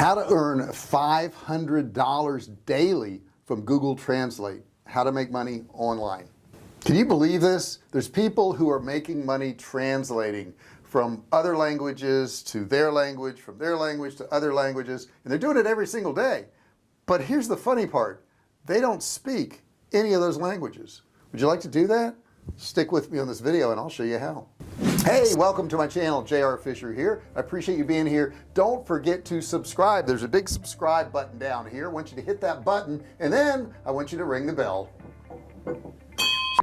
How to earn $500 daily from Google Translate. How to make money online. Can you believe this? There's people who are making money translating from other languages to their language, from their language to other languages, and they're doing it every single day. But here's the funny part. They don't speak any of those languages. Would you like to do that? Stick with me on this video and I'll show you how. Hey, welcome to my channel. JR Fisher here. I appreciate you being here. Don't forget to subscribe. There's a big subscribe button down here. I want you to hit that button and then I want you to ring the bell.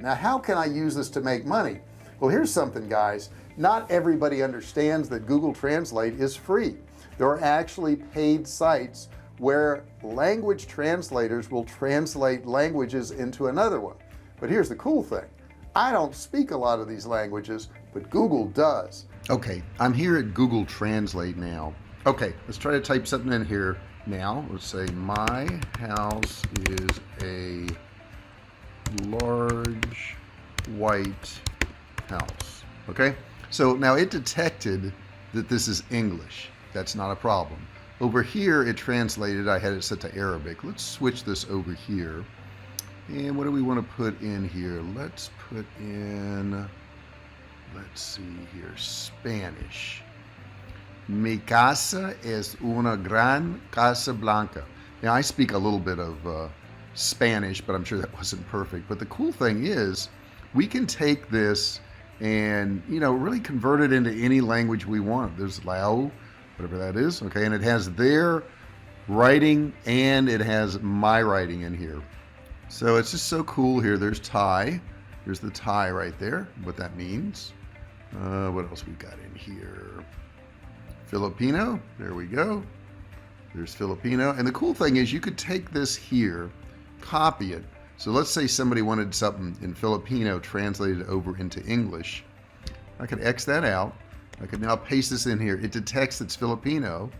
Now, how can I use this to make money? Well, here's something, guys. Not everybody understands that Google Translate is free. There are actually paid sites where language translators will translate languages into another one. But here's the cool thing. I don't speak a lot of these languages, but Google does. Okay, I'm here at Google Translate now. Okay, let's try to type something in here now. Let's say my house is a large white house. Okay, so now it detected that this is English. That's not a problem. Over here it translated. I had it set to Arabic. Let's switch this over here. And what do we want to put in here? Let's put in, let's see here, Spanish. Mi casa es una gran casa blanca. Now, I speak a little bit of Spanish, but I'm sure that wasn't perfect. But the cool thing is we can take this and, you know, really convert it into any language we want. There's Lao, whatever that is, okay? And it has their writing and it has my writing in here. So it's just so cool here. There's Thai. There's the Thai right there, what that means. What else we got in here? Filipino. There we go. There's Filipino. And the cool thing is you could take this here, copy it. So let's say somebody wanted something in Filipino translated over into English. I could X that out. I could now paste this in here. It detects it's Filipino.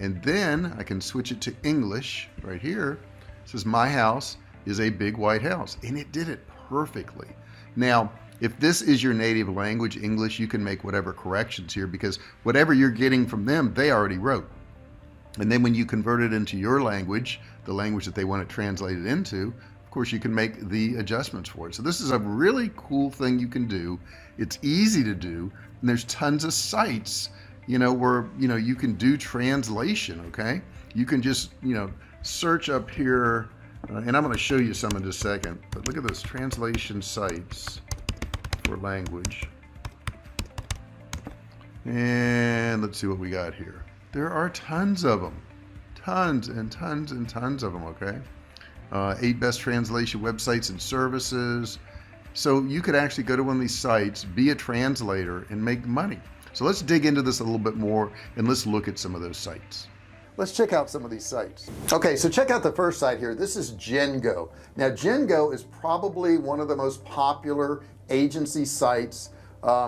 And then I can switch it to English right here. It says my house is a big white house, and it did it perfectly. Now, if this is your native language, English, you can make whatever corrections here because whatever you're getting from them, they already wrote. And then when you convert it into your language, the language that they want it translated into, of course, you can make the adjustments for it. So this is a really cool thing you can do. It's easy to do, and there's tons of sites, you know, where, you know, you can do translation, okay? You can just, you know, search up here, and I'm going to show you some in just a second, but look at those translation sites for language. And let's see what we got here. There are tons of them, tons and tons and tons of them, okay? 8 best translation websites and services. So you could actually go to one of these sites, be a translator, and make money. So let's dig into this a little bit more, and let's look at some of those sites. Let's check out some of these sites. Okay, so check out the first site here. This is Jengo. Now, Jengo is probably one of the most popular agency sites.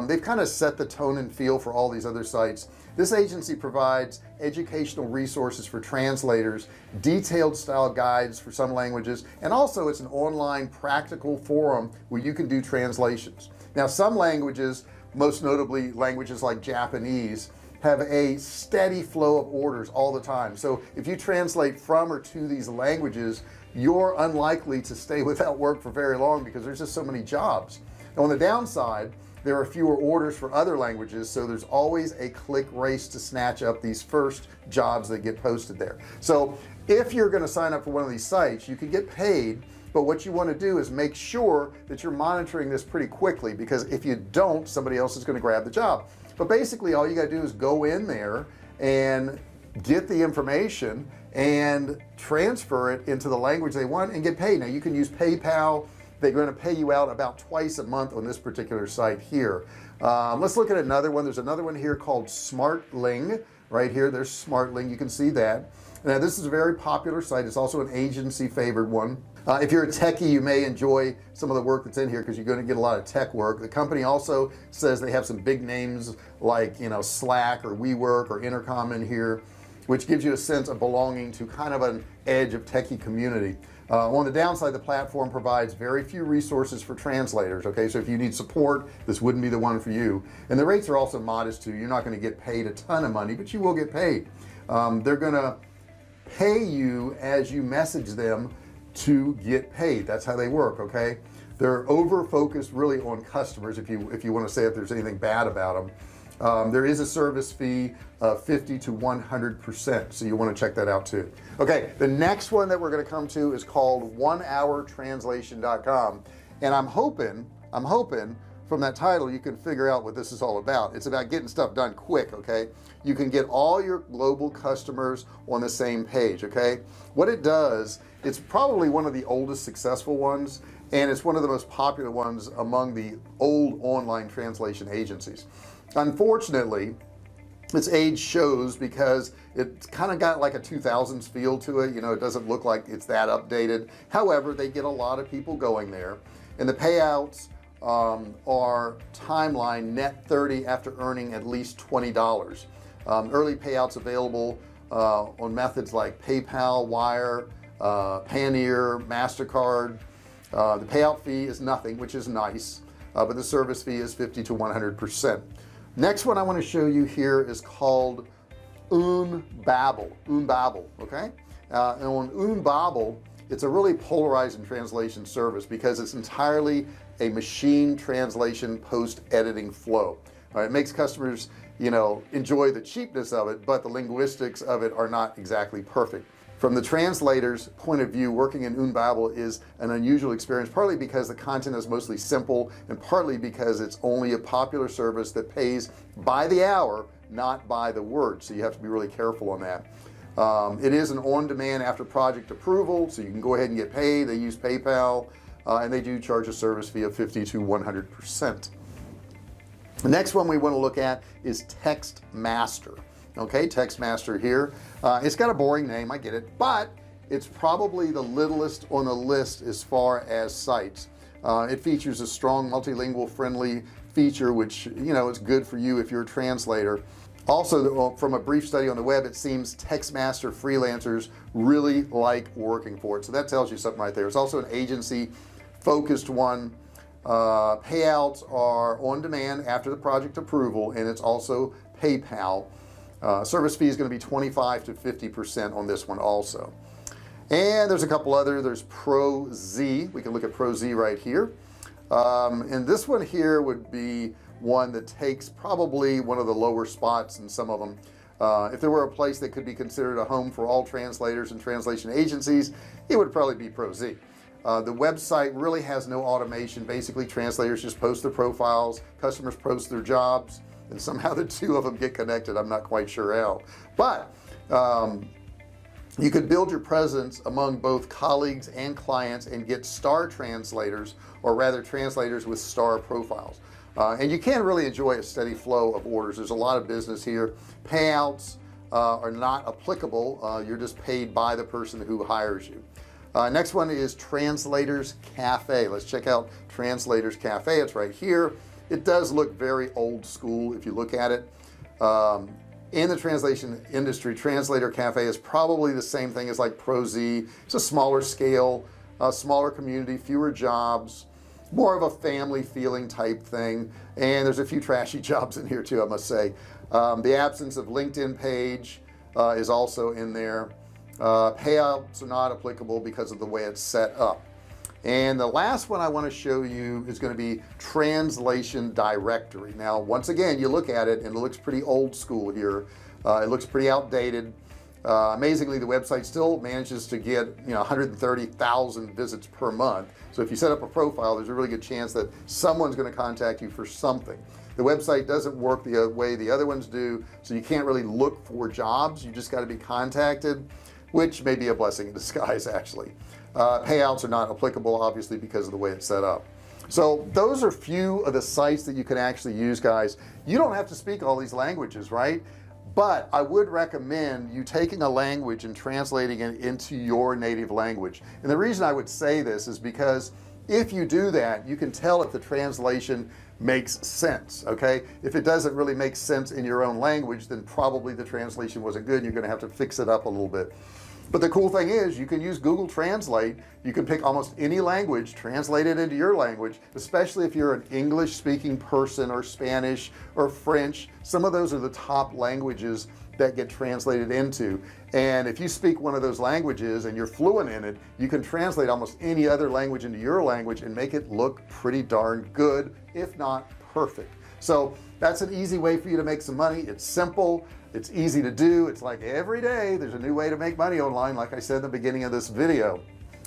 They've kind of set the tone and feel for all these other sites. This agency provides educational resources for translators, detailed style guides for some languages, and also it's an online practical forum where you can do translations. Now, some languages, most notably languages like Japanese, have a steady flow of orders all the time. So if you translate from or to these languages, you're unlikely to stay without work for very long because there's just so many jobs. Now, on the downside, there are fewer orders for other languages, so there's always a click race to snatch up these first jobs that get posted there. So if you're going to sign up for one of these sites, you can get paid, but what you want to do is make sure that you're monitoring this pretty quickly, because if you don't, somebody else is going to grab the job. But basically all you got to do is go in there and get the information and transfer it into the language they want and get paid. Now, you can use PayPal. They're going to pay you out about twice a month on this particular site here. Let's look at another one. There's another one here called Smartling. Right here, there's Smartling. You can see that. Now, this is a very popular site. It's also an agency favored one. If you're a techie, you may enjoy some of the work that's in here because you're going to get a lot of tech work. The company also says they have some big names like, you know, Slack or WeWork or Intercom in here, which gives you a sense of belonging to kind of an edge of techie community. On the downside, the platform provides very few resources for translators. Okay, so if you need support, this wouldn't be the one for you. And the rates are also modest too. You're not going to get paid a ton of money, but you will get paid. They're gonna pay you as you message them to get paid. That's how they work. Okay, they're over focused really on customers, if you want to say if there's anything bad about them. There is a service fee of 50 to 100%, so you want to check that out too. Okay, the next one that we're going to come to is called onehourtranslation.com, and I'm hoping from that title you can figure out what this is all about. It's about getting stuff done quick. Okay, you can get all your global customers on the same page. Okay, what it does, it's probably one of the oldest successful ones, and it's one of the most popular ones among the old online translation agencies. Unfortunately, its age shows because it's kind of got like a 2000s feel to it. You know, it doesn't look like it's that updated. However, they get a lot of people going there, and the payouts are timeline net 30 after earning at least $20. Early payouts available on methods like PayPal, Wire, Payoneer, MasterCard. The payout fee is nothing, which is nice, but the service fee is 50 to 100%. Next one I want to show you here is called Unbabbel. Okay, and on Unbabbel, it's a really polarizing translation service because it's entirely a machine translation post editing flow. All right, it makes customers, you know, enjoy the cheapness of it, but the linguistics of it are not exactly perfect. From the translator's point of view, working in Unbabbel is an unusual experience, partly because the content is mostly simple and partly because it's only a popular service that pays by the hour, not by the word, so you have to be really careful on that. It is an on-demand after project approval, so you can go ahead and get paid. They use PayPal, and they do charge a service fee of 50 to 100%. The next one we want to look at is TextMaster. Okay, TextMaster here. It's got a boring name, I get it, but it's probably the littlest on the list as far as sites. It features a strong multilingual friendly feature, which, you know, is good for you if you're a translator. Also, from a brief study on the web, it seems TextMaster freelancers really like working for it, so that tells you something right there. It's also an agency focused one. Payouts are on demand after the project approval, and it's also PayPal. Service fee is going to be 25 to 50% on this one also. And there's a couple other. There's ProZ. We can look at ProZ right here, and this one here would be one that takes probably one of the lower spots in some of them. If there were a place that could be considered a home for all translators and translation agencies, it would probably be ProZ. The website really has no automation. Basically, translators just post their profiles, customers post their jobs, and somehow the two of them get connected. I'm not quite sure how, but you could build your presence among both colleagues and clients and get star translators, or rather translators with star profiles, and you can really enjoy a steady flow of orders. There's a lot of business here. Payouts are not applicable. You're just paid by the person who hires you. Next one is Translators Cafe. Let's check out Translators Cafe. It's right here. It does look very old school if you look at it. In the translation industry, Translator Cafe is probably the same thing as like ProZ. It's a smaller scale, smaller community, fewer jobs, more of a family feeling type thing, and there's a few trashy jobs in here too, I must say. The absence of LinkedIn page is also in there. Payouts are not applicable because of the way it's set up. And the last one I want to show you is going to be Translation Directory. Now, once again, you look at it and it looks pretty old school here. It looks pretty outdated. Amazingly, the website still manages to get 130,000 visits per month. So if you set up a profile, there's a really good chance that someone's going to contact you for something. The website doesn't work the way the other ones do, so you can't really look for jobs. You just got to be contacted, which may be a blessing in disguise actually. Payouts are not applicable, obviously, because of the way it's set up. So those are few of the sites that you can actually use, guys. You don't have to speak all these languages, right? But I would recommend you taking a language and translating it into your native language. And the reason I would say this is because if you do that, you can tell if the translation makes sense. Okay, if it doesn't really make sense in your own language, then probably the translation wasn't good and you're going to have to fix it up a little bit. But the cool thing is you can use Google Translate. You can pick almost any language, translate it into your language, especially if you're an English speaking person or Spanish or French. Some of those are the top languages that get translated into. And if you speak one of those languages and you're fluent in it, you can translate almost any other language into your language and make it look pretty darn good, if not perfect. So that's an easy way for you to make some money. It's simple, it's easy to do. It's like every day there's a new way to make money online, like I said in the beginning of this video.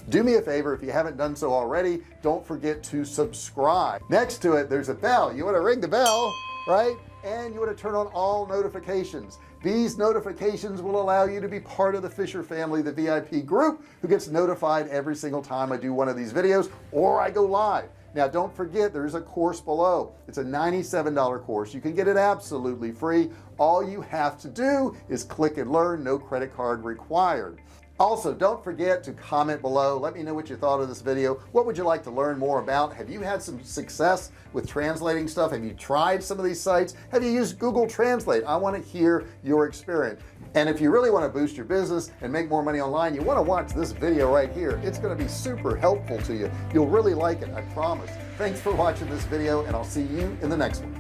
Do me a favor, if you haven't done so already, don't forget to subscribe. Next to it, there's a bell. You want to ring the bell, right? And you want to turn on all notifications. These notifications will allow you to be part of the Fisher family, the VIP group, who gets notified every single time I do one of these videos or I go live. Now don't forget, there's a course below. It's a $97 course. You can get it absolutely free. All you have to do is click and learn. No credit card required. Also, don't forget to comment below. Let me know what you thought of this video. What would you like to learn more about? Have you had some success with translating stuff? Have you tried some of these sites? Have you used Google Translate? I want to hear your experience. And if you really want to boost your business and make more money online, you want to watch this video right here. It's going to be super helpful to you. You'll really like it, I promise. Thanks for watching this video, and I'll see you in the next one.